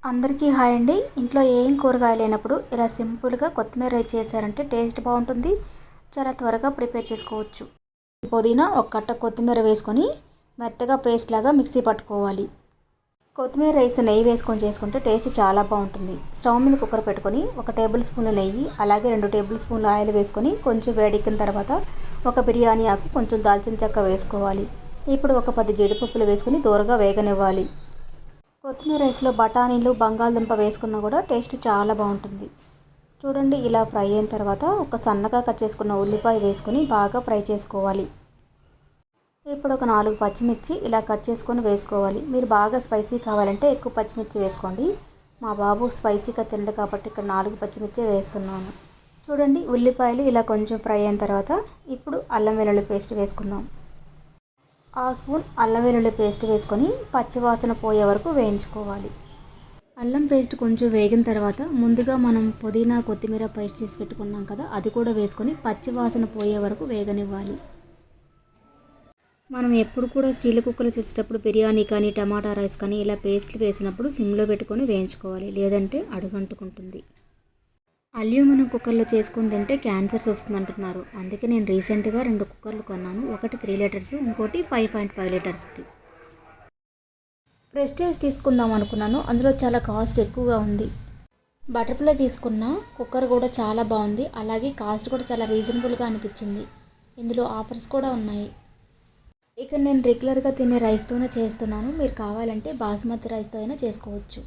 అందరికీ హాయ్ అండి. ఇంట్లో ఏం కూరగాయలు లేనప్పుడు ఇలా సింపుల్గా కొత్తిమీర రైస్ చేశారంటే టేస్ట్ బాగుంటుంది. చాలా త్వరగా ప్రిపేర్ చేసుకోవచ్చు. పుదీనా ఒక కట్ట కొత్తిమీర వేసుకొని మెత్తగా పేస్ట్ లాగా మిక్సీ పట్టుకోవాలి. కొత్తిమీర రైస్ నెయ్యి వేసుకొని చేసుకుంటే టేస్ట్ చాలా బాగుంటుంది. స్టవ్ మీద కుక్కర్ పెట్టుకొని 1 టేబుల్ స్పూన్ల నెయ్యి అలాగే 2 టేబుల్ స్పూన్ల ఆయిల్ వేసుకొని కొంచెం వేడెక్కిన తర్వాత ఒక బిర్యానీ ఆకు కొంచెం దాల్చిన చెక్క వేసుకోవాలి. ఇప్పుడు ఒక 10 జీడిపప్పులు వేసుకొని దూరగా వేగనివ్వాలి. కొత్తిమీర రైస్లో బఠానీలు బంగాళదుంప వేసుకున్నా కూడా టేస్ట్ చాలా బాగుంటుంది. చూడండి, ఇలా ఫ్రై అయిన తర్వాత ఒక సన్నగా కట్ చేసుకున్న ఉల్లిపాయ వేసుకొని బాగా ఫ్రై చేసుకోవాలి. ఇప్పుడు ఒక 4 పచ్చిమిర్చి ఇలా కట్ చేసుకొని వేసుకోవాలి. మీరు బాగా స్పైసీ కావాలంటే ఎక్కువ పచ్చిమిర్చి వేసుకోండి. మా బాబు స్పైసీగా తినడు కాబట్టి ఇక్కడ 4 పచ్చిమిర్చి వేస్తున్నాను. చూడండి, ఉల్లిపాయలు ఇలా కొంచెం ఫ్రై అయిన తర్వాత ఇప్పుడు అల్లం వెల్లుల్లి పేస్ట్ వేసుకుందాం. 1 స్పూన్ అల్లం వెల్లుల్లి పేస్ట్ వేసుకొని పచ్చివాసన పోయే వరకు వేయించుకోవాలి. అల్లం పేస్ట్ కొంచెం వేగిన తర్వాత ముందుగా మనం పుదీనా కొత్తిమీర పేస్ట్ చేసి పెట్టుకున్నాం కదా, అది కూడా వేసుకొని పచ్చివాసన పోయే వరకు వేగనివ్వాలి. మనం ఎప్పుడు కూడా స్టీల్ కుక్కర్లో చేసేటప్పుడు బిర్యానీ కానీ టమాటా రైస్ కానీ ఇలా పేస్ట్లు వేసినప్పుడు సిమ్లో పెట్టుకొని వేయించుకోవాలి, లేదంటే అడుగంటుకుంటుంది. అల్యూమినియం కుక్కర్లో చేసుకొని తింటే క్యాన్సర్స్ వస్తుందంటున్నారు. అందుకే నేను రీసెంట్గా 2 కుక్కర్లు కొన్నాను. ఒకటి 3 లీటర్స్, ఇంకోటి 5.5 లీటర్స్ది. ప్రెస్టేజ్ తీసుకుందాం అనుకున్నాను, అందులో చాలా కాస్ట్ ఎక్కువగా ఉంది. బటర్ఫ్లై తీసుకున్న కుక్కర్ కూడా చాలా బాగుంది, అలాగే కాస్ట్ కూడా చాలా రీజనబుల్గా అనిపించింది. ఇందులో ఆఫర్స్ కూడా ఉన్నాయి. ఇక్కడ నేను రెగ్యులర్గా తినే రైస్తోనే చేస్తున్నాను. మీరు కావాలంటే బాస్మతి రైస్తో అయినా చేసుకోవచ్చు.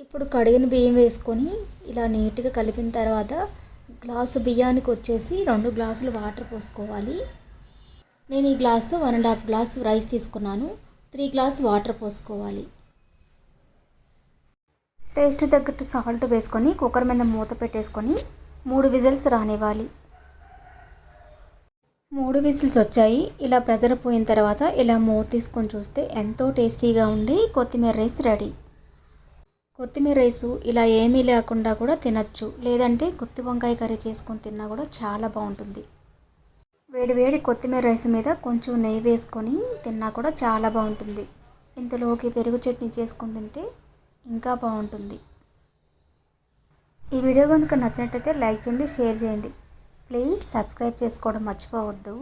ఇప్పుడు కడిగిన బియ్యం వేసుకొని ఇలా నీట్గా కలిపిన తర్వాత గ్లాసు బియ్యానికి వచ్చేసి 2 గ్లాసులు వాటర్ పోసుకోవాలి. నేను ఈ గ్లాస్తో 1.5 గ్లాస్ రైస్ తీసుకున్నాను. 3 గ్లాస్ వాటర్ పోసుకోవాలి. టేస్ట్ తగ్గట్టు సాల్ట్ వేసుకొని కుక్కర్ మీద మూత పెట్టేసుకొని 3 విజిల్స్ రానివ్వాలి. 3 విజిల్స్ వచ్చాయి. ఇలా ప్రెజర్ పోయిన తర్వాత ఇలా మూత తీసుకొని చూస్తే ఎంతో టేస్టీగా ఉండి కొత్తిమీర రైస్ రెడీ. కొత్తిమీర రైసు ఇలా ఏమీ లేకుండా కూడా తినచ్చు, లేదంటే గుత్తి వంకాయ కర్రీ చేసుకొని తిన్నా కూడా చాలా బాగుంటుంది. వేడి కొత్తిమీర రైస్ మీద కొంచెం నెయ్యి వేసుకొని తిన్నా కూడా చాలా బాగుంటుంది. ఇంతలోకి పెరుగు చట్నీ చేసుకొని తింటే ఇంకా బాగుంటుంది. ఈ వీడియో కనుక నచ్చినట్టయితే లైక్ చేయండి, షేర్ చేయండి. ప్లీజ్ సబ్స్క్రైబ్ చేసుకోవడం మర్చిపోవద్దు.